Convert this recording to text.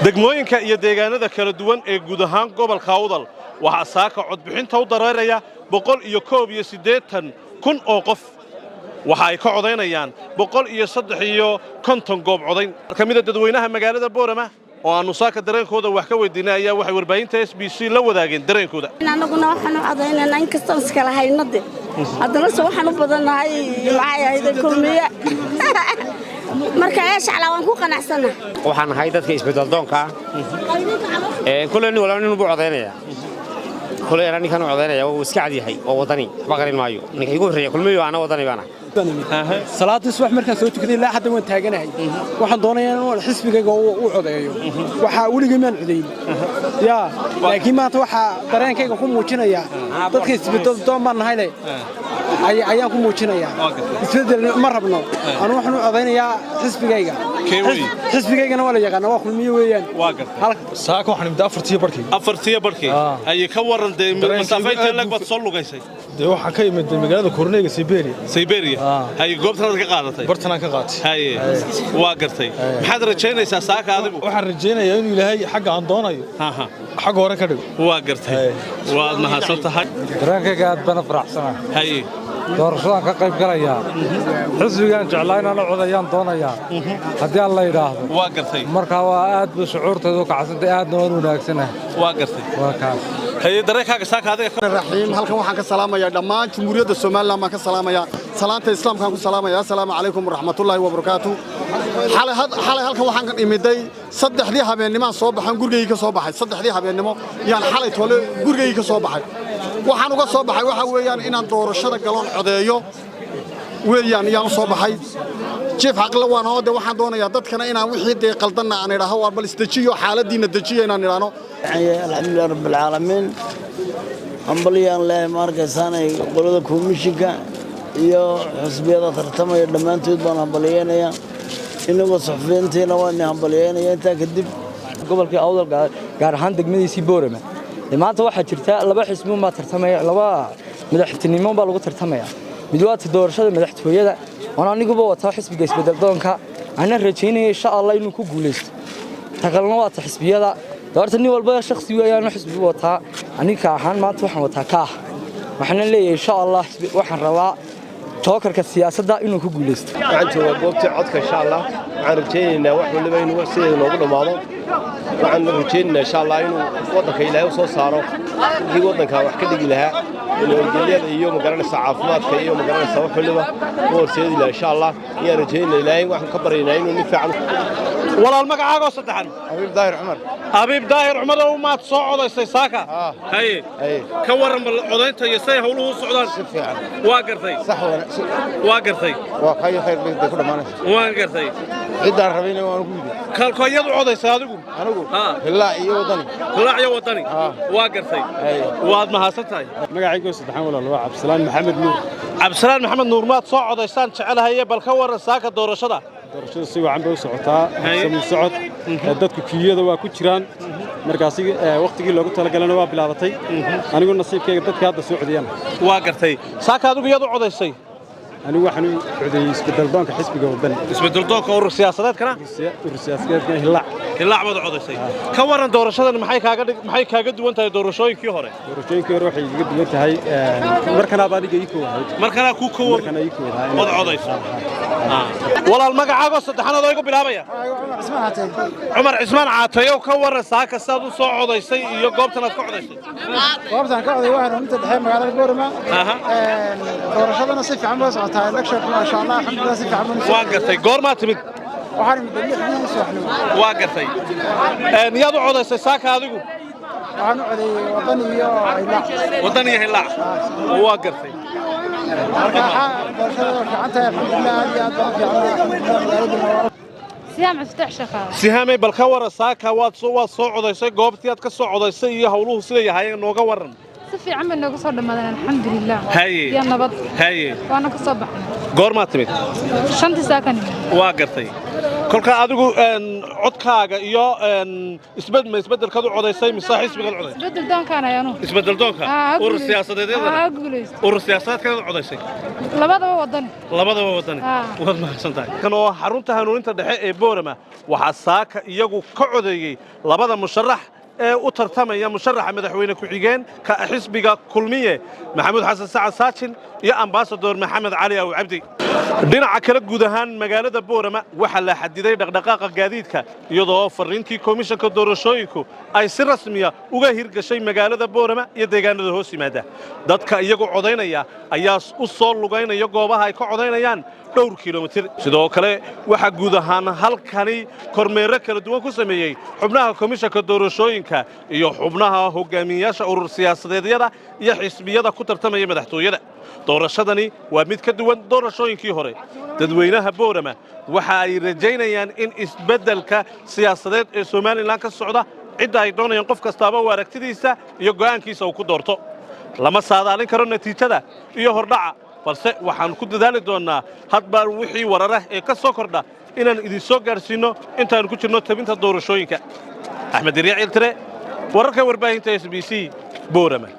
degmooyinka iyo deegaanada kala duwan ee guud ahaan gobolka Awdal waxa saaka codbixinta u dareeraya 181 kun oo qof waxa ay ka codeynayaan 153 goob codeyn kamida dadweynaha magaalada Boorama oo aanu saaka dareenkooda wax ka weydiinay ayaa waxay warbaahinta SBC la wadaageen dareenkooda anaguna waxaan codeynaa in kasta iskala haynade hadana waxaan u badanahay maxay kulmiye marka ay shacla waan ku qanacsana waxaan ahay dadka isbedel doonka kulleenii walaalnii u codeynaya kulleenii ninkan u codeynaya oo iska cad yahay oo wadani baqarin maayo ninka igu horeeya kulmiye ana wadani baana salaad subax markaan soo tukaday ilaa hadda waan taaganahay waxaan doonayaa inaan xisbigayga u codeeyo waxa weligeed maan codeyn laakiin maanta waxa dareenkayga ku muujinaya dadka isbedel doon baan nahay ayaan ku muujinayaa isbedel ma rabno anu waxaan u codeynayaa xisbigaygana waa la yaqaan waa kulmiye weeyaan saaka waxaan imid afartiyo barkii ay ka waran masaafeynta lagbad soo lugaysay waxaan ka imid magaalada Korneega Siberia hay goobtan ka qaadatay bartan ka qaatay hay waa gartay maxaad rajaynaysaa saaka adigu waxaan rajaynayaa inuu Ilaahay xaq aan doonayo xaq hore ka dhigo waa gartay waad mahadsan tahay dareenkayga aad bana faraxsanahay hay doorashada ka qayb galaya xisbigan jeclayna la codayaan doonaya hadii alla yiraahdo waa gartay marka waa aad bu shucuurteedu ka casantay aadna waan wanaagsanah waa gartay waa kaas hay dareenkaaga saaka adiga raxiim halkan waxaan ka salaamayaa dhammaan jumhuuriyadda Soomaaliland ma ka salaamayaa salaanta islaamka ku salaamayaa assalaamu calaykum waraxmatullaahi wabarakaatuh xalay halkan waxaan ka imiday saddexdii habeenimo soo baxan gurigayga ka soo baxay saddexdii habeenimo yaan xalay tole gurigayga ka soo baxay waxaan uga soo baxay waxa weeyaan inaan doorashada galoon codeeyo weeyaan yaan soo baxay jiif aqla waan oo waxaan doonayaa dadkana inaan wixii deeq qaldanna aan idhaaho war bal istajiyo xaaladiina dajiyo inaan idhaano alxamdulillaah rabbil caalamiin ambaliyaan leh markaasaan qolada komishinka iyo xisbiyada tartamaya dhammaantood baan ambaliyeenaya inagoo saxafiyiinteena waan ambaliyeenaya intaa kadib gobolka Awdal gaar ahaan degmadiisii Boorama maanta waxaa jirta laba xisbi ma tartamaya laba madaxtinimo baa lagu tartamaya mid waa doorashada madaxtooyada oo aniguba wata xisbiga isbedel doonka ana rajaynaya insha Allah inuu ku guuleysto tagalna waa xisbiyada doorta nin walba shakhsi weeyaan xisbi wata aniga ahaan maanta waxaan wataa ka waxaan leeyahay insha Allah waxaan rabaa tookarka siyaasadda inuu ku guuleysto waxaan joogaa goobta codka insha Allah waxaan rajaynaynaa wax waliba inuu waqtigeeda noogu dhamaado waxaan rajaynaynaa insha Allah inuu wadanka Ilaahay soo saaro kii wadanka wax ka dhigi lahaa nabadgelyada iyo magaranaysa caafimaadka iyo magaranaysa wax waliba horseedi lahaa insha Allah iyo rajaynaa Ilaahay waxaan ka baryaynaa inuu ni fiican walaal magacaaga saddexan Habib Daahir Cumar oo maad soo codaysay saaka hay ka waran codaynta iyo say hawluhu socdaan si fiican waa gartay sax waa gartay waa kay khayr bay ku dhamaanaysaa waa gartay cidaan rabayna waan ku yidhi kalkooyadu codaysay adigu anigu ilaa iyo wadani waa gartay waad mahadsan tahay magacayga saddexan walaal waa Cabdisalaan Maxamed Nuur maad soo codaysaan jecelahay bal ka waran saaka doorashada si wacan bay u socotaa socod dadku kiyada waa ku jiraan markaas waqtigii loogu talagalana waa bilaabatay anigu nasiibkayga dadka hadda soo codiyaan waa gartay saaka adigu iyadu codaysay anigu waxaan u codeeyay isbedel doonka xisbiga wadani isbedel doonka urur siyaasadeedkana hilaac baad codaysay ka waran doorashadan maxay kaaga duwan tahay doorashooyinkii hore waxay iga duwan tahay markana baadiga ii koowahay markana ku codayso walaal magacaaga saddexaad oo igu bilaabaya Cumar Cismaan Caatayo ka waran saaka saad u soo codaysay iyo goobtan aad ka codaysay goobtan ka coday waxaan inta dhaxay magaalada Boorama doorashadana si fiican baa socotaa election ma sha Allah alxamdulillah si fiican waa gartay goorma timid waxaan imid lixdii subaxnimo waa gartay niyaad u codaysay saaka adigu waxaan u codeeyay wadani iyo hilaac waa gartay sihaamay bal ka waran saaka waad soo codaysay goobtii aad ka soo codaysay iyo hawluhu sida yahay nooga waran si fiican bay nooga soo dhamaadeen alxamdulillah iyo nabad waana ka soo baxnay goorma timid shantii saakan waa gartay kolka adigu codkaaga iyo isbedelkaad u codaysay mise xisbigaad codaysay isbedel doonkaan ayaanu isbedel doonka urur siyaasadeedyada urur siyaasadeedkaad codaysay labadaba wadani waad mahadsantahay kan oo xarunta hanuuninta dhexe ee Boorama waxaa saaka iyagu ka codeeyay labada musharax ee u tartamaya musharaxa madaxweyne ku-xigeen ka xisbiga kulmiye maxamuud xasan sacad saajin iyo ambassador maxamed cali aw cabdi dhinaca kale guud ahaan magaalada Boorama waxa la xadiday dhaqdhaqaaqa gaadiidka iyadoo fariintii komishanka doorashooyinku ay si rasmi ah uga hirgashay magaalada Boorama iyo deegaanada hoos yimaada dadka iyagu codeynaya ayaa u soo lugaynaya goobaha ay ka codeynayaan dhowr kiiloomitir sidoo kale waxa guud ahaan halkani kormeero kala duwan ku sameeyay xubnaha komishanka doorashooyinka iyo xubnaha hogaamiyayaasha urur siyaasadeedyada iyo xisbiyada ku tartamaya madaxtooyada doorashadani waa mid ka duwan doorashooyinkii hore dadweynaha Boorama waxa ay rajaynayaan in isbedelka siyaasadeed ee Soomaaliland ka socda cid ay doonayaan qof kastaaba oo aragtidiisa iyo go'aankiisa uu ku doorto lama saadaalin karo natiijada iyo hordhaca balse waxaan ku dadaali doonaa hadba wixii warar ah ee ka soo kordha inaan idin soo gaarsiino intaan ku jirno tabinta doorashooyinka Axmed Riyaal Tire wararka warbaahinta SBC Boorama